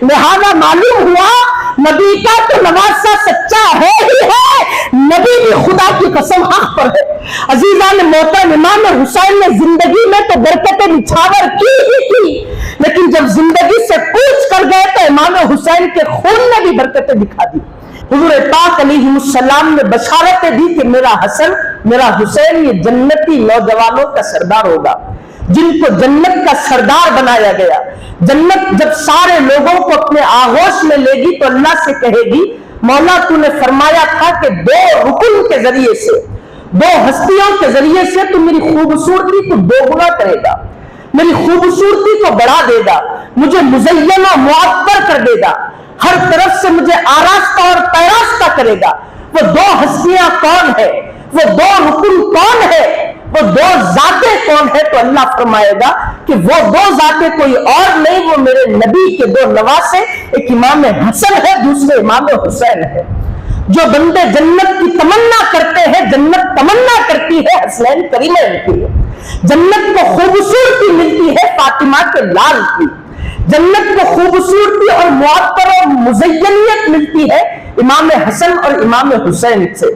لہذا معلوم ہوا نبی کا تو نواسا سچا ہے ہی ہے، نبی بھی خدا کی قسم حق پر ہے۔ عزیزان محترم، امام حسین نے زندگی میں تو برکت نچھاور کی ہی کی، لیکن جب زندگی سے کوچ کر گئے تو امام حسین کے خون نے بھی برکتیں دکھا دی۔ حضور پاک علیہ السلام نے بشارتیں دی کہ میرا حسن، میرا حسین یہ جنتی نوجوانوں کا سردار ہوگا، جن کو جنت کا سردار بنایا گیا۔ جنت جب سارے لوگوں کو اپنے آغوش میں لے گی تو اللہ سے کہے گی مولا تو نے فرمایا تھا کہ دو رکن کے ذریعے سے، دو ہستیوں کے ذریعے سے تو میری خوبصورتی کو دو گنا کرے گا، میری خوبصورتی کو بڑھا دے گا، مجھے مزین و معطر کر دے گا، ہر طرف سے مجھے آراستہ اور پیراستہ کرے گا۔ وہ دو ہستیاں کون ہے، وہ دو رکن کون ہے، وہ دو ذاتیں کون ہے؟ تو اللہ فرمائے گا کہ وہ دو ذاتیں کوئی اور نہیں، وہ میرے نبی کے دو نواسے، ایک امام حسن ہے، دوسرے امام حسین ہے۔ جو بندے جنت کی تمنا کرتے ہیں، جنت تمنا کرتی ہے حسنین کریمین کی، جنت کو خوبصورتی ملتی ہے فاطمہ کے لال کی، جنت کو خوبصورتی اور معطر اور مزینیت ملتی ہے امام حسن اور امام حسین سے۔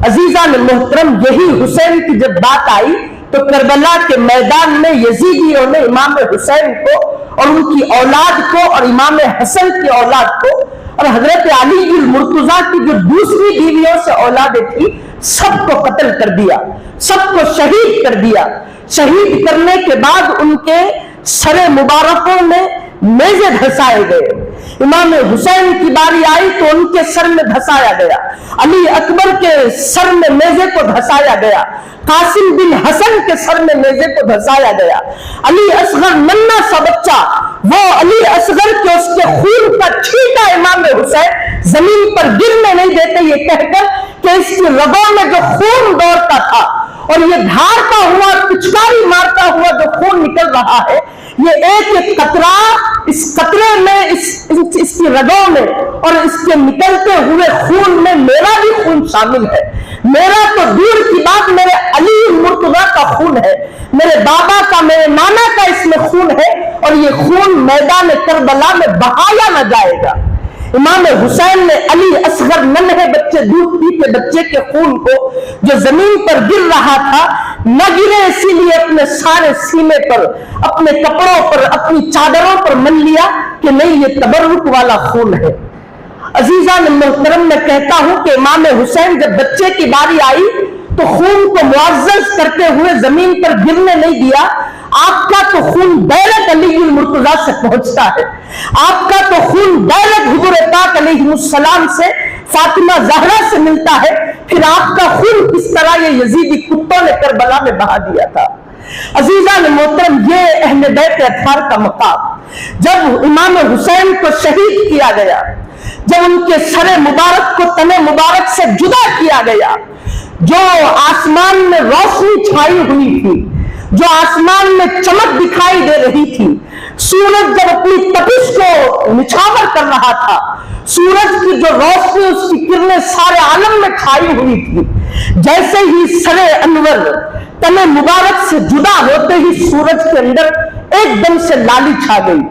عزیزان محترم، یہی حسین کی جب بات آئی تو کربلا کے میدان میں یزیدیوں نے امام حسین کو اور ان کی اولاد کو اور امام حسن کی اولاد کو اور حضرت علی المرتضیٰ کی جو دوسری بیویوں سے اولادیں تھی سب کو قتل کر دیا، سب کو شہید کر دیا۔ شہید کرنے کے بعد ان کے سر مبارکوں میں نیزے دھسائے گئے۔ امام حسین کی باری آئی تو ان کے سر میں دھسایا گیا، علی اکبر کے سر میں نیزے کو دھسایا گیا، قاسم بن حسن کے سر میں نیزے کو دھسایا گیا۔ علی اصغر ننھا سا بچہ، وہ علی اصغر کے اس کے خون کا چھینٹا امام حسین زمین پر گرنے نہیں دیتے، یہ کہہ کر کہ اس کی رگوں میں جو خون دوڑتا تھا اور یہ دھارتا ہوا پچکاری مارتا ہوا جو خون نکل رہا ہے، یہ ایک ایک قطرہ اس قطرے میں اس کی رگوں میں اور اس کے نکلتے ہوئے خون میں میرا بھی خون شامل ہے۔ میرا تو دور کی بات، میرے علی المرتضیٰ کا خون ہے، میرے بابا کا، میرے نانا کا اس میں خون ہے، اور یہ خون میدان کربلا میں بہایا نہ جائے گا۔ امام حسین نے علی اصغر ننھے بچے، دودھ پیتے بچے کے خون کو جو زمین پر گر رہا تھا نہ گرے، اسی لیے اپنے سارے سینے پر، اپنے کپڑوں پر، اپنی چادروں پر من لیا کہ نہیں یہ تبرک والا خون ہے۔ عزیزان محترم، میں کہتا ہوں کہ امام حسین جب بچے کی باری آئی تو خون کو معزز کرتے ہوئے زمین پر گرنے نہیں دیا۔ آپ کا تو خون ڈائریکٹ علی المرتضیٰ سے پہنچتا ہے، آپ کا تو خون ڈائریکٹ حضور پاک علیہ السلام سے، فاطمہ زہرا سے ملتا ہے، پھر آپ کا خون کس طرح یہ یزیدی کتوں نے کربلا میں بہا دیا تھا۔ عزیزان محترم، یہ اہل بیت اطہار کا مقام، جب امام حسین کو شہید کیا گیا، جب ان کے سر مبارک کو تن مبارک سے جدا کیا گیا، جو آسمان میں روشنی چھائی ہوئی تھی، جو آسمان میں چمک دکھائی دے رہی تھی، سورج جب اپنی تپش کو نچھاور کر رہا تھا، سورج کی جو روشنی، اس کی کرنیں سارے عالم میں چھائی ہوئی تھی، جیسے ہی سر انور تن مبارک سے جدا ہوتے ہی سورج کے اندر ایک دم سے لالی چھا گئی،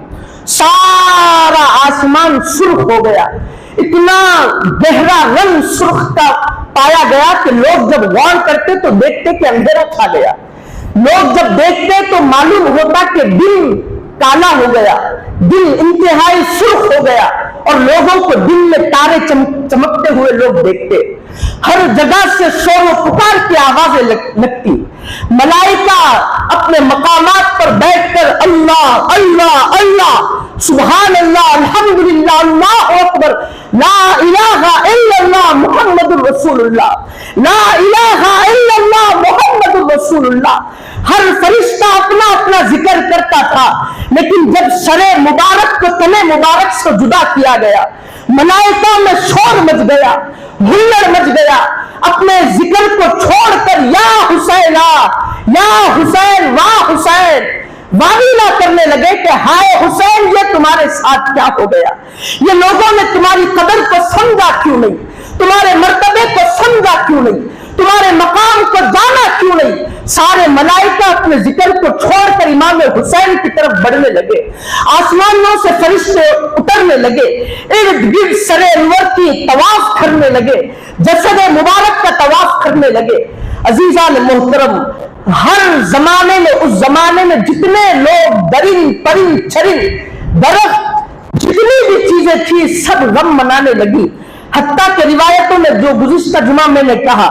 سارا آسمان سرخ ہو گیا، اتنا گہرا رنگ سرخ کا پایا گیا کہ لوگ جب غور کرتے تو دیکھتے کہ اندھیرا چھا گیا، لوگ جب دیکھتے تو معلوم ہوتا کہ دن کالا ہو گیا، دن انتہائی سرخ ہو گیا، اور لوگوں کو دن میں تارے چمکتے ہوئے لوگ دیکھتے، ہر جگہ سے شور و پکار کی آوازیں لگتی، ملائکہ اپنے مقامات پر بیٹھ کر اللہ اللہ اللہ، سبحان اللہ، الحمدللہ، اللہ اکبر، لا الہ الا اللہ محمد رسول اللہ، لا الہ الا اللہ محمد رسول اللہ، ہر فرشتہ اپنا اپنا ذکر کرتا تھا۔ لیکن جب سر مبارک کو تن مبارک سے جدا کیا گیا، ملائکہ میں شور مچ گیا، ہلڑ مچ گیا، اپنے ذکر کو چھوڑ کر یا حسین یا حسین واہ حسین واویلا کرنے لگے کہ ہائے حسین، یہ تمہارے ساتھ کیا ہو گیا، یہ لوگوں نے تمہاری قدر کو سمجھا کیوں نہیں، تمہارے مرتبے کو سمجھا کیوں نہیں، تمہارے مقام کو جانا کیوں نہیں۔ سارے ملائکہ اپنے ذکر کو چھوڑ کر امام حسین کی طرف بڑھنے لگے، آسمانوں سے فرشتے اترنے کرنے لگے, ارد گرد سر انور کی طواف کرنے لگے, جسد مبارک کا طواف کرنے لگے. عزیزان محترم, ہر زمانے میں, اس زمانے میں جتنے لوگ درند پرند چرند درخت جتنی بھی چیزیں تھی سب غم منانے لگی. حتیٰ کہ روایتوں میں جو گزشتہ جمعہ میں نے کہا,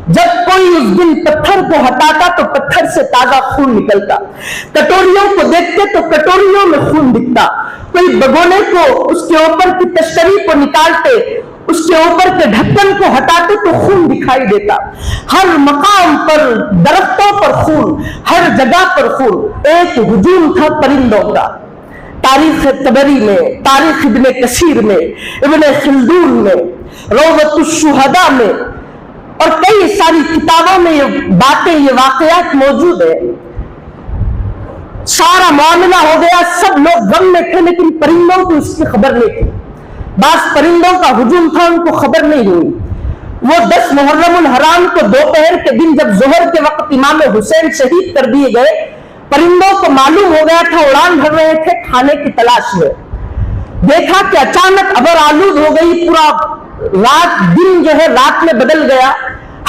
جب کوئی اس دن پتھر کو ہٹاتا تو پتھر سے تازہ خون نکلتا, کٹوریوں کو دیکھتے تو کٹوریوں میں خون دکھتا, کوئی بگونے کو اس کے اوپر کی تشتری کو نکالتے, اس کے اوپر کے ڈھکن کو ہٹاتے تو خون دکھائی دیتا. ہر مقام پر درختوں پر خون, ہر جگہ پر خون. ایک ہجوم تھا پرندوں کا. تاریخ طبری میں, تاریخ ابن کثیر میں, ابن خلدون میں, روضۃ الشہداء میں اور کئی ساری کتابوں میں یہ باتیں, یہ واقعات موجود ہیں. سارا معاملہ ہو گیا, سب لوگ غم میں تھے, لیکن پرندوں کو اس کی خبر نہیں تھی. بعض پرندوں کا ہجوم تھا, ان کو خبر نہیں ہوئی. وہ 10 محرم الحرام کو دوپہر کے دن جب ظہر کے وقت امام حسین شہید کر دیے گئے, پرندوں کو معلوم ہو گیا تھا, اڑان بھر رہے تھے کھانے کی تلاش میں. دیکھا کہ اچانک ابر آلود ہو گئی, پورا رات دن جو ہے رات میں بدل گیا,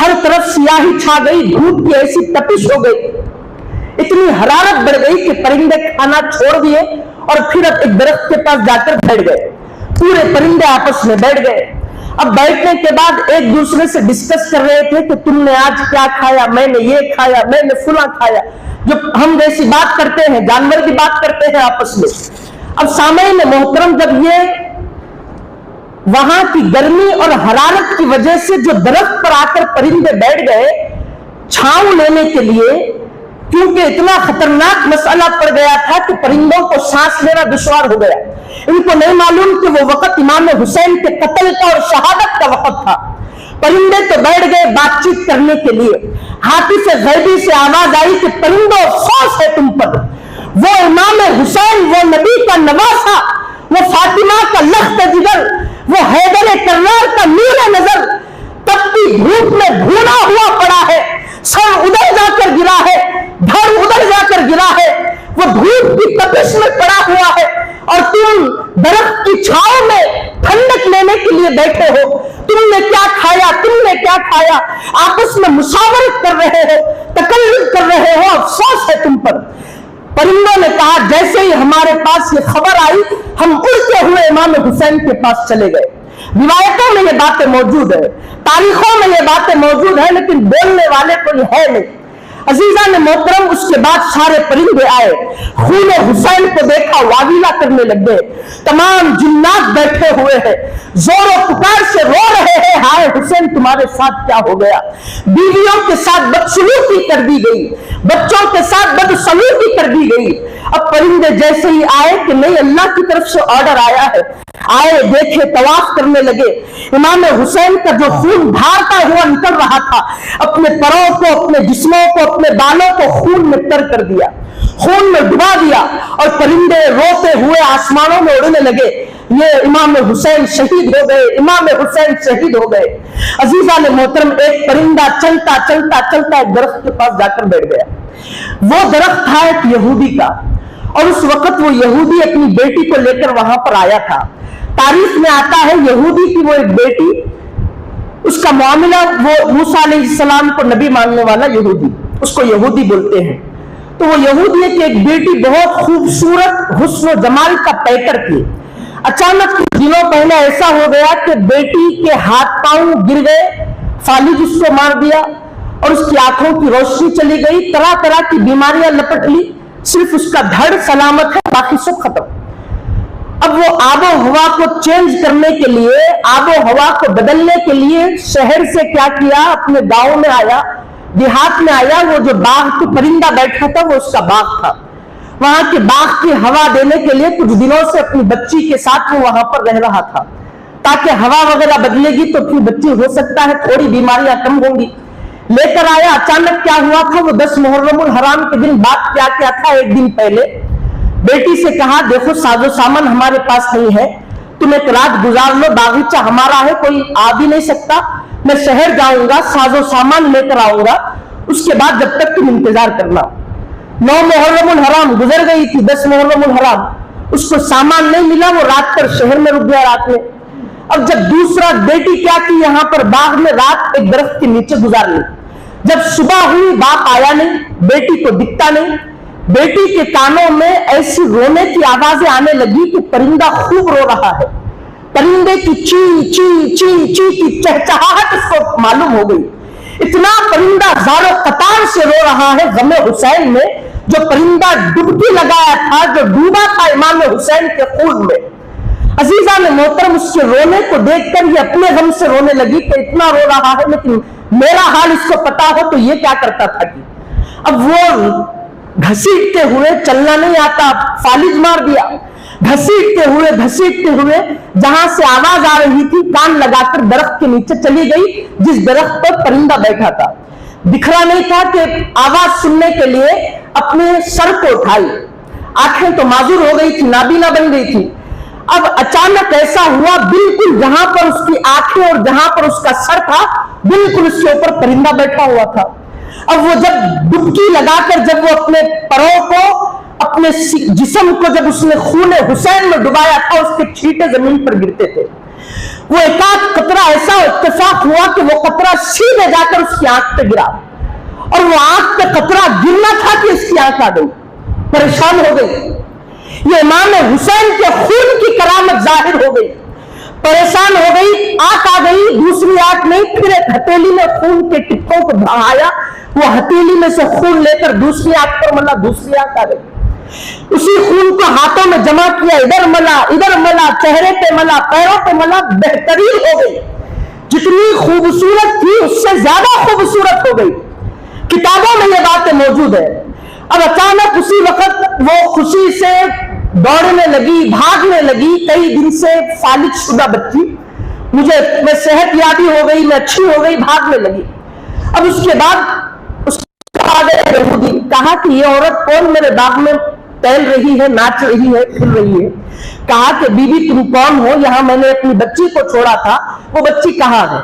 ہر طرف سیاہی چھا گئی, دھوپ کی ایسی تپش ہو گئی, اتنی حرارت بڑھ گئی کہ پرندے کھانا چھوڑ دیے اور پھر اب ایک درخت کے پاس جا کر بیٹھ گئے. پورے پرندے آپس میں بیٹھ گئے. اب بیٹھنے کے بعد ایک دوسرے سے ڈسکس کر رہے تھے کہ تم نے آج کیا کھایا, میں نے یہ کھایا, میں نے فلاں کھایا, جو ہم جیسی بات کرتے ہیں, جانور کی بات کرتے ہیں آپس میں. اب سامعین محترم, جب یہ وہاں کی گرمی اور حرارت کی وجہ سے جو درخت پر آ کر پرندے بیٹھ گئے چھاؤں لینے کے لیے, کیونکہ اتنا خطرناک مسئلہ پڑ گیا تھا کہ پرندوں کو سانس لینا دشوار ہو گیا. ان کو نہیں معلوم کہ وہ وقت امام حسین کے قتل کا اور شہادت کا وقت تھا. پرندے تو بیٹھ گئے بات چیت کرنے کے لیے. ہاتھی سے غیبی سے آواز آئی کہ پرندوں افسوس ہے تم پر, وہ امام حسین, وہ نبی کا نواسا, وہ فاطمہ کا لخت جگر, وہ حیدر کرار کا نور نظر تپتی دھوپ میں بھونا ہوا پڑا ہے, سر ادھر جا کر گرا ہے, دھڑ ادھر جا کر گرا ہے, وہ دھوپ کی تپش میں پڑا ہوا ہے, اور تم درخت کی چھاؤں میں ٹھنڈک لینے کے لیے بیٹھے ہو. تم نے کیا کھایا, تم نے کیا کھایا, آپس میں مشاورت کر رہے ہو, تکلم کر رہے ہو, افسوس ہے تم پر. پرندوں نے کہا جیسے ہی ہمارے پاس یہ خبر آئی ہم اڑتے ہوئے امام حسین کے پاس چلے گئے. روایتوں میں یہ باتیں موجود ہیں, تاریخوں میں یہ باتیں موجود ہیں, لیکن بولنے والے کوئی ہے نہیں. عزیزان محترم, اس کے بعد سارے پرندے آئے, خون حسین کو دیکھا, واویلا کرنے لگ گئے. تمام جنات بیٹھے ہوئے ہیں, زور و پکار سے رو رہے ہیں, ہائے حسین تمہارے ساتھ کیا ہو گیا. بیویوں کے ساتھ بدسلوکی کر دی گئی, بچوں کے ساتھ بدسلوکی کر دی گئی. اب پرندے جیسے ہی آئے کہ نہیں, اللہ کی طرف سے آرڈر آیا ہے, آئے دیکھے, طواف کرنے لگے. امام حسین کا جو خون دھارتا ہوا نکل رہا تھا, اپنے پروں کو, اپنے جسموں کو, اپنے بالوں کو خون میں تر کر دیا, خون میں ڈبا دیا, اور پرندے روتے ہوئے آسمانوں میں اڑنے لگے. یہ امام حسین شہید ہو گئے, امام حسین شہید ہو گئے. عزیزان محترم, ایک پرندہ چلتا چلتا چلتا ایک درخت کے پاس جا کر بیٹھ گیا. وہ درخت تھا ایک یہودی کا, اور اس وقت وہ یہودی اپنی بیٹی کو لے کر وہاں پر آیا تھا. تاریخ میں آتا ہے یہودی کی وہ ایک بیٹی, اس کا معاملہ, وہ موسیٰ علیہ السلام کو نبی ماننے والا یہودی, اس کو یہودی بولتے ہیں. تو وہ یہودی کی ایک بیٹی بہت خوبصورت حسن و جمال کا پیکر تھی. اچانک کچھ دنوں پہلے ایسا ہو گیا کہ بیٹی کے ہاتھ پاؤں گر گئے, فالج اس کو مار دیا, اور اس کی آنکھوں کی روشنی چلی گئی, طرح طرح کی بیماریاں لپٹ لی, صرف اس کا دھڑ سلامت ہے, باقی سب ختم. اب وہ آب و ہوا کو چینج کرنے کے لیے, آب و ہوا کو بدلنے کے لیے شہر سے کیا کیا, اپنے گاؤں میں آیا, دیہات میں آیا. وہ جو باغ کی پرندہ بیٹھا تھا وہ اس کا باغ تھا. وہاں کے باغ کی ہوا دینے کے لیے کچھ دنوں سے اپنی بچی کے ساتھ وہ وہاں پر رہ رہا تھا, تاکہ ہوا وغیرہ بدلے گی تو پھر بچی ہو سکتا ہے تھوڑی بیماریاں کم ہوں گی. لے کر آیا. اچانک کیا ہوا تھا, وہ 10 محرم الحرام کے دن بات کیا تھا, ایک دن پہلے بیٹی سے کہا دیکھو ساز و سامان ہمارے پاس نہیں ہے, تم ایک رات گزار لو, باغیچہ ہمارا ہے, کوئی آ بھی نہیں سکتا, میں شہر جاؤں گا, ساز و سامان لے کر آؤں گا, اس کے بعد جب تک تم انتظار کرنا. 9 محرم الحرام گزر گئی تھی, 10 محرم الحرام, اس کو سامان نہیں ملا, وہ رات پر شہر میں رک گیا رات میں. اب جب دوسرا بیٹی کیا کی, یہاں پر باغ میں رات ایک درخت کے نیچے گزار لی. جب صبح ہوئی باپ آیا نہیں, بیٹی کو دکھتا نہیں. بیٹی کے کانوں میں ایسی رونے کی آوازیں آنے لگی کہ پرندہ خوب رو رہا ہے. پرندے کی چی چی چی چی کی چہچہاہٹ اس کو معلوم ہو گئی. اتنا پرندہ زارو قطار سے رو رہا ہے غم حسین میں, جو پرندہ ڈبکی لگایا تھا, جو ڈوبا تھا امام حسین کے خون میں. عزیزان محترم, اس کے رونے کو دیکھ کر یہ اپنے غم سے رونے لگی کہ اتنا رو رہا ہے, لیکن میرا حال اس کو پتا ہو تو یہ کیا کرتا تھا. کہ اب وہ گھسیٹتے ہوئے, چلنا نہیں آتا, فالج مار دیا, گھسیٹتے ہوئے جہاں سے آواز آ رہی تھی کان لگا کر درخت کے نیچے چلی گئی, جس درخت پر پرندہ بیٹھا تھا. دکھرا نہیں تھا کہ آواز سننے کے لیے اپنے سر کو اٹھائی. آنکھیں تو معذور ہو گئی تھی, نابینا بن گئی تھی. اب اچانک ایسا ہوا, بالکل جہاں پر اس کی آنکھیں اور جہاں پر اس کا سر تھا, بالکل اس کے اوپر پرندہ بیٹھا ہوا تھا. اب وہ جب ڈبکی لگا کر, جب وہ اپنے پروں کو, اپنے جسم کو جب اس نے خون حسین میں ڈبایا تھا, اس کے چھینٹے زمین پر گرتے تھے. وہ ایک آدھ قطرہ ایسا اتفاق ہوا کہ وہ قطرہ سیدھے جا کر اس کی آنکھ پہ گرا, اور وہ آنکھ پہ قطرہ گرنا تھا کہ اس کی آنکھ آ گئی. پریشان ہو گئی. یہ امام حسین کے خون کی کرامت ظاہر ہو گئی. پریشان ہو گئی, آنکھ آ گئی, دوسری آنکھ نہیں, پھر ایک ہتھیلی میں خون کے ٹپکوں کو بہایا, وہ ہتھیلی میں سے خون لے کر دوسری آنکھ پر ملا, دوسری آنکھ آ گئی. اسی خون کو ہاتھوں میں جمع کیا, ادھر ملا, چہرے پہ ملا, پیروں پہ ملا, بہترین ہو گئی. جتنی خوبصورت تھی اس سے زیادہ خوبصورت ہو گئی. کتابوں میں یہ باتیں موجود ہے. اب اچانک اسی وقت وہ خوشی سے دوڑنے لگی, بھاگنے لگی. کئی دن سے فالج شدہ بچی, میں صحت یابی ہو گئی, میں اچھی ہو گئی, بھاگنے لگی. اب اس کے بعد اس یہودی کہا کہ یہ عورت کون میرے باغ میں ٹہل رہی ہے, ناچ رہی ہے, کھل رہی ہے. کہا کہ بی بی تم کون ہو, یہاں میں نے اپنی بچی کو چھوڑا تھا, وہ بچی کہاں ہے؟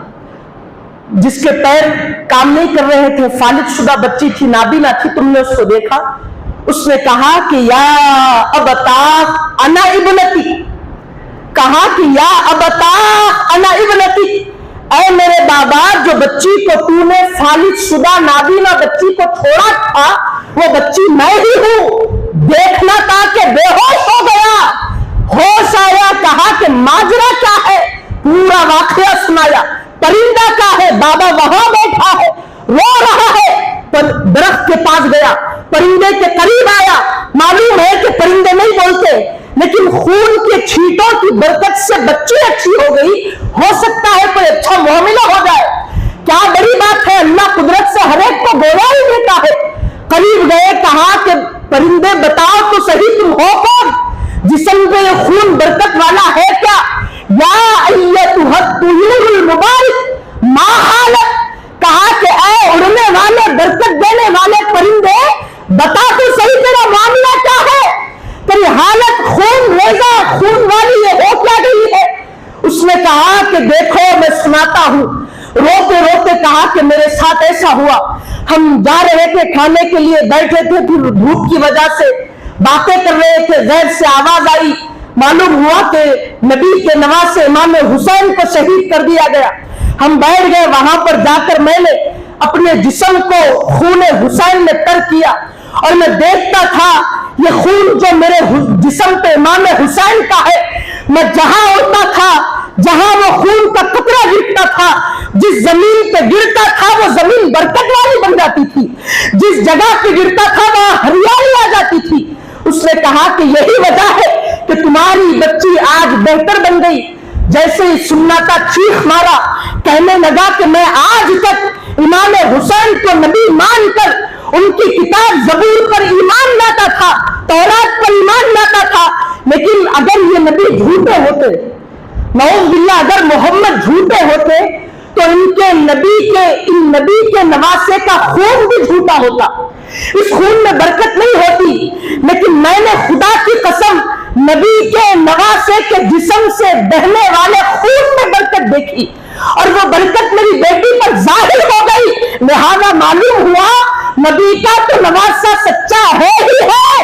جس کے پیر کام نہیں کر رہے تھے, فالج شدہ بچی تھی, نابینا تھی, تم نے اس کو دیکھا؟ اس نے کہا کہ یا ابتا انا ابنتی, کہا کہ یا ابتا انا ابنتی, اے میرے بابا, جو بچی کو تو نے فالج شدہ نابینا بچی کو چھوڑا تھا, وہ بچی میں ہی ہوں. دیکھنا تھا کہ بے ہوش ہو گیا, ہوش آیا, کہا کہ ماجرا کیا ہے, پورا واقعہ سنایا. پرندہ کیا ہے, بابا وہاں بیٹھا ہے, رو رہا ہے. درخت کے پاس گیا, پرندے کے قریب آیا. معلوم ہے کہ پرندے نہیں بولتے, لیکن خون کے چھینٹوں کی برکت سے بچی اچھی ہو گئی. ہو سکتا ہے کوئی اچھا معاملہ ہو جائے, کیا بڑی بات ہے. اللہ قدرت سے ہر ایک کو گویا ہی دیتا ہے. قریب گئے, کہا کہ پرندے بتاؤ تو صحیح, تم ہو کون, جسم پہ یہ خون برکت والا ہے کیا؟ یا ایتھا الطیور المبارک ما حالک, کہا کہ اے اڑنے والے, برکت دینے والے پرندے, بتا تو صحیح تیرا معاملہ کیا ہے, تیری حالت خون ریزہ, خون والی یہ ہو کیا گئی ہے؟ اس نے کہا کہ دیکھو میں سناتا ہوں. روتے روتے کہا کہ میرے ساتھ ایسا ہوا, ہم جا رہے تھے کھانے کے لیے, بیٹھے تھے, پھر دھوپ کی وجہ سے باتیں کر رہے تھے, غیر سے آواز آئی, معلوم ہوا کہ نبی کے نواسے امام حسین کو شہید کر دیا گیا. ہم بیٹھ گئے, وہاں پر جا کر میں نے اپنے جسم کو خون حسین میں تر کیا, اور میں دیکھتا تھا یہ خون جو میرے جسم پہ امام حسین کا ہے, میں جہاں اڑتا تھا, جہاں وہ خون کا قطرہ گرتا تھا, جس زمین پہ گرتا تھا وہ زمین برکت والی بن جاتی تھی, جس جگہ پہ گرتا تھا وہاں ہریالی آ جاتی تھی. اس نے کہا کہ یہی وجہ ہے کہ تمہاری بچی آج بہتر بن گئی. جیسے ہی سناٹا چیخ مارا, کہنے لگا کہ میں آج تک امام حسین کو نبی مان کر ان کی کتاب زبور پر ایمان لاتا تھا, تورات پر ایمان لاتا تھا, لیکن اگر یہ نبی جھوٹے ہوتے, نعوذ باللہ اگر محمد جھوٹے ہوتے, تو ان نبی کے نواسے کا خون بھی جھوٹا ہوتا, اس خون میں برکت نہیں ہوتی. لیکن میں نے خدا کی قسم نبی کے نواسے کے جسم سے بہنے والے خون میں برکت دیکھی, اور وہ برکت میری بیٹی پر ظاہر ہو گئی. لہذا معلوم ہوا نبی کا تو نواسا سچا ہے ہی ہے,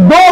2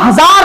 1000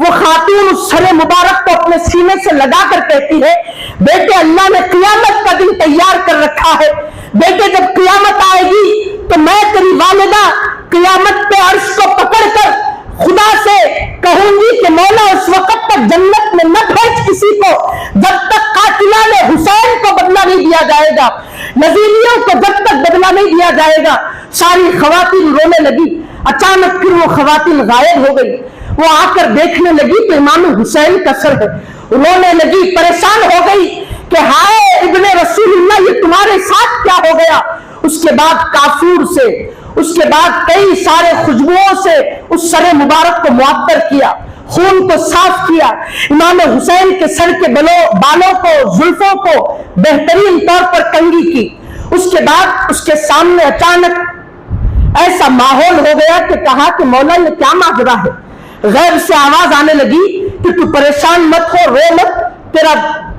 وہ خاتون اس سر مبارک کو اپنے سینے سے لگا کر کہتی ہے بیٹے اللہ نے قیامت کا دن تیار کر رکھا ہے، بیٹے جب قیامت آئے گی تو میں تیری والدہ قیامت پہ عرش کو پکڑ کر خدا سے کہوں گی کہ مولا اس وقت تک جنت میں نہ بھیج کسی کو جب تک قاتلان حسین کو بدلہ نہیں دیا جائے گا، یزیدیوں کو جب تک بدلہ نہیں دیا جائے گا۔ ساری خواتین رونے لگی۔ اچانک پھر وہ خواتین غائب ہو گئی، وہ آ کر دیکھنے لگی تو امام حسین کا سر ہے، رونے لگی، پریشان ہو گئی کہ ہائے ابن رسول اللہ یہ تمہارے ساتھ کیا ہو گیا۔ اس کے بعد کافور سے، اس کے بعد کئی سارے خوشبوؤں سے اس سر مبارک کو معطر کیا، خون کو صاف کیا، امام حسین کے سر کے بالوں کو، زلفوں کو بہترین طور پر کنگھی کی۔ اس کے بعد اس کے سامنے اچانک ایسا ماحول ہو گیا کہ کہا کہ مولا یہ کیا ماجرا ہے۔ غیب سے آواز آنے لگی کہ تو پریشان مت ہو، رو مت، تیرا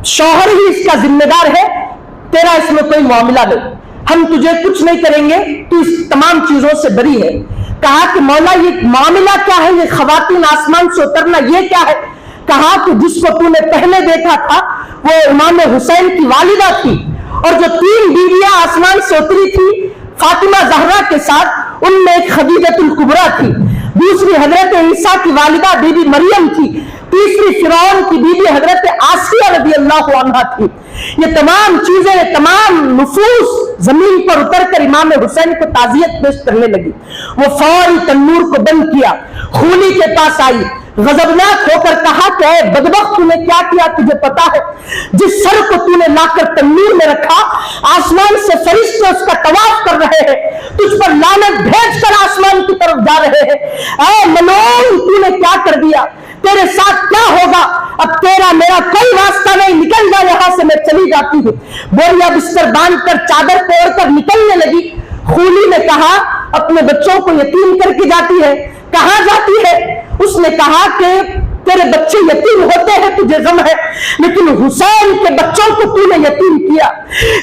شوہر ہی اس کا ذمہ دار ہے، تیرا اس میں کوئی معاملہ نہیں، ہم تجھے کچھ نہیں کریں گے، تو اس تمام چیزوں سے بری ہے۔ کہا کہ مولا یہ معاملہ کیا ہے، یہ خواتین آسمان سے اترنا یہ کیا ہے؟ کہا کہ جس کو تو نے پہلے دیکھا تھا وہ امام حسین کی والدہ تھی، اور جو 3 بیویاں آسمان سے اتری تھی فاطمہ زہرا کے ساتھ، ان میں ایک خدیجہ الکبریٰ تھی، دوسری حضرت عیسیٰ کی والدہ بی بی مریم تھی، تیسری فرعون کی بیوی حضرت آسیہ رضی اللہ عنہا تھی۔ یہ تمام چیزیں، تمام نفوس زمین پر اتر کر امام حسین کو تعزیت پیش کرنے لگی۔ وہ فوری تنور کو بند کیا، خولی کے پاس آئی، غضبناک ہو کر کہا کہ اے بدبخت تو نے کیا کیا، تجھے پتا ہے جس سر کو تو نے لا کر تنور میں رکھا آسمان سے فرشتے اس کا طواف کر رہے ہیں، تجھ پر لعنت بھیج کر آسمان کی طرف جا رہے ہیں، اے ملعون تو نے کیا کر دیا، تیرے ساتھ کیا ہوگا، اب تیرا میرا کوئی راستہ نہیں، نکل جا یہاں سے، میں چلی جاتی ہوں۔ بوریا بستر باندھ کر چادر کو اوڑھ کر نکلنے لگی۔ خولی نے کہا اپنے بچوں کو یتیم کر کے جاتی ہے، کہاں جاتی ہے؟ اس نے کہا کہ تیرے بچے یتیم ہوتے ہیں تجھے غم ہے، لیکن حسین کے بچوں کو تو نے یتیم کیا،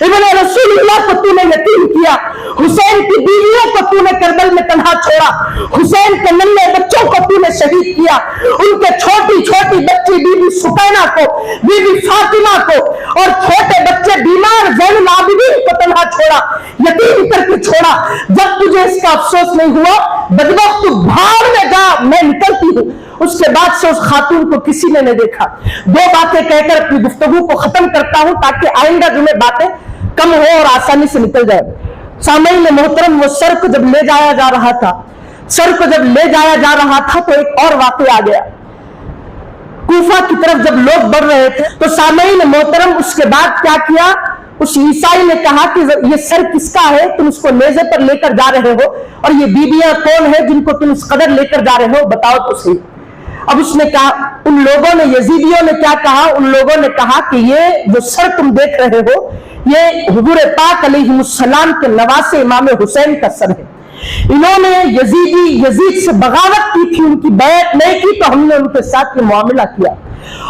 ابن رسول اللہ کو تو نے یتیم کیا، حسین کی بیویوں کو تو نے کربل میں تنہا چھوڑا، حسین کے ننھے بچوں کو تو نے شہید کیا، ان کے چھوٹی چھوٹی بچی بی بی سکینہ کو، بی بی فاطمہ کو، اور چھوٹے بچے بیمار زین العابدین کو تنہا چھوڑا، یتیم کر کے چھوڑا۔ جب تجھے اس کا افسوس نہیں ہوا، بدبخت تو بھاڑ میں جا، میں نکلتی ہوں۔ اس کے بعد سے اس خاتون کو کسی نے نہیں دیکھا۔ 2 باتیں کہہ کر اپنی گفتگو کو ختم کرتا ہوں تاکہ آئندہ جمعے باتیں کم ہو اور آسانی سے نکل جائے۔ سامعین محترم، وہ سر کو جب لے جایا جا رہا تھا، تو ایک اور واقعہ آ گیا۔ کوفہ کی طرف جب لوگ بڑھ رہے تھے تو سامعین محترم اس کے بعد کیا کیا، اس عیسائی نے کہا کہ یہ سر کس کا ہے، تم اس کو نیزے پر لے کر جا رہے ہو، اور یہ بیویاں کون ہیں جن کو تم اس قدر لے کر جا رہے ہو، بتاؤ تو صحیح۔ اب اس نے کہا، ان لوگوں نے، یزیدیوں نے کیا کہا، ان لوگوں نے کہا کہ یہ جو سر تم دیکھ رہے ہو یہ حضور پاک علیہ السلام کے نواسے امام حسین کا سر ہے۔ انہوں نے یزید سے بغاوت کی تھی، ان کی بیعت نہیں کی تو ہم نے ان کے ساتھ یہ معاملہ کیا،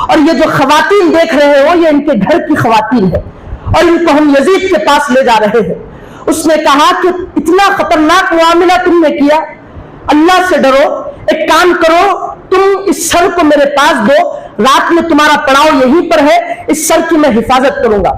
اور یہ جو خواتین دیکھ رہے ہو یہ ان کے گھر کی خواتین ہے، اور ان کو ہم یزید کے پاس لے جا رہے ہیں۔ اس نے کہا کہ اتنا خطرناک معاملہ تم نے کیا، اللہ سے ڈرو، ایک کام کرو، تم اس سر کو میرے پاس دو، رات میں تمہارا پڑاؤ یہیں پر ہے، اس سر کی میں حفاظت کروں گا۔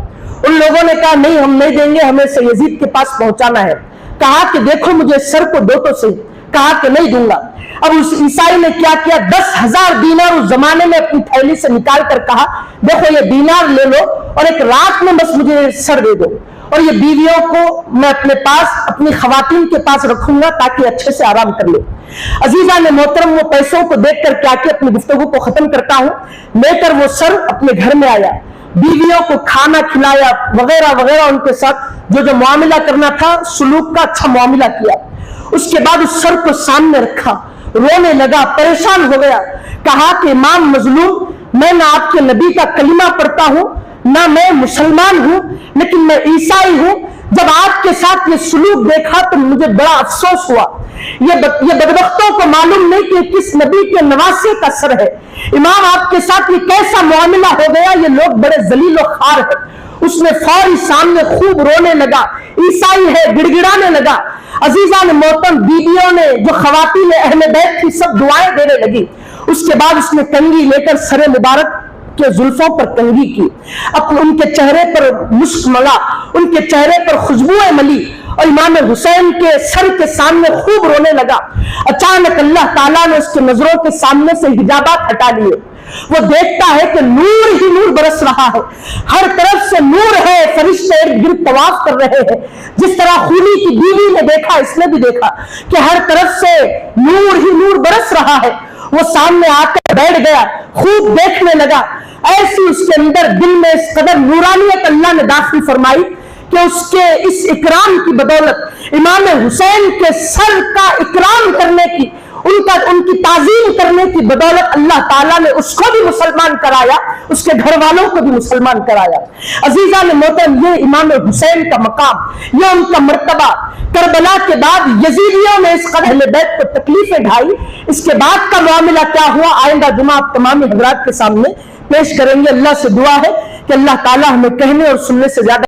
ان لوگوں نے کہا نہیں ہم نہیں دیں گے، ہمیں اسے یزید کے پاس پہنچانا ہے۔ کہا کہ دیکھو مجھے اس سر کو دو تو صحیح، کہا کہ نہیں دوں گا۔ اب اس عیسائی نے کیا کیا، 10,000 دینار اس زمانے میں اپنی تھیلی سے نکال کر کہا دیکھو یہ دینار لے لو اور ایک رات میں بس مجھے سر دے دو، اور یہ بیویوں کو میں اپنے پاس، اپنی خواتین کے پاس رکھوں گا تاکہ اچھے سے آرام کر لے۔ عزیزان محترم، وہ پیسوں کو دیکھ کر کیا کہ اپنی گفتگو کو ختم کرتا ہوں، لے کر وہ سر اپنے گھر میں آیا، بیویوں کو کھانا کھلایا وغیرہ وغیرہ، ان کے ساتھ جو معاملہ کرنا تھا سلوک کا اچھا معاملہ کیا۔ اس کے بعد اس سر کو سامنے رکھا، رونے لگا، پریشان ہو گیا، کہا کہ امام مظلوم، میں نہ آپ کے نبی کا کلمہ پڑھتا ہوں، نہ میں مسلمان ہوں، لیکن میں عیسائی ہوں۔ جب آپ کے ساتھ یہ سلوک دیکھا تو مجھے بڑا افسوس ہوا۔ یہ بدبختوں کو معلوم نہیں کہ کس نبی کے نواسے کا سر ہے۔ امام آپ کے ساتھ یہ کیسا معاملہ ہو گیا، یہ لوگ بڑے ذلیل و خوار ہیں۔ اس نے فوری سامنے خوب رونے لگا، عیسائی ہے، گڑ گڑانے لگا۔ عزیزان محترم، بیویوں نے، جو خواتین اہل بیت کی، سب دعائیں دینے لگی۔ اس کے بعد اس نے کنگھی لے کر سر مبارک کے زلفوں پر کنگھی کی، ان کے چہرے پر مشک ملا، ان کے چہرے پر خوشبوئیں ملی اور امام حسین کے سر کے سامنے خوب رونے لگا۔ اچانک اللہ تعالیٰ نے اس کے نظروں کے سامنے سے حجابات ہٹا لیے، وہ دیکھتا ہے کہ نور ہی نور برس رہا ہے، ہر طرف سے نور ہے، فرشتے ارد گرد طواف کر رہے ہیں۔ جس طرح خولی کی بیوی نے دیکھا، اس نے بھی دیکھا کہ ہر طرف سے نور ہی نور برس رہا ہے۔ وہ سامنے آ کر بیٹھ گیا، خوب دیکھنے لگا۔ ایسی اس کے اندر دل میں اس قدر نورانیت اللہ نے داخل فرمائی کہ اس کے اس اکرام کی بدولت، امام حسین کے سر کا اکرام کرنے کی، ان کی تعظیم کرنے کی بدولت اللہ تعالیٰ نے اس کو بھی مسلمان کرایا، اس کے گھر والوں کو بھی مسلمان کرایا۔ عزیزان محترم، یہ امام حسین کا مقام، یہ ان کا مرتبہ۔ کربلا کے بعد یزیدیوں نے اس قدر اہل بیت کو تکلیفیں ڈھائی، اس کے بعد کا معاملہ کیا ہوا آئندہ جمعہ آپ تمام حضرات کے سامنے پیش کریں گے۔ اللہ سے دعا ہے کہ اللہ تعالیٰ ہمیں کہنے اور سننے سے زیادہ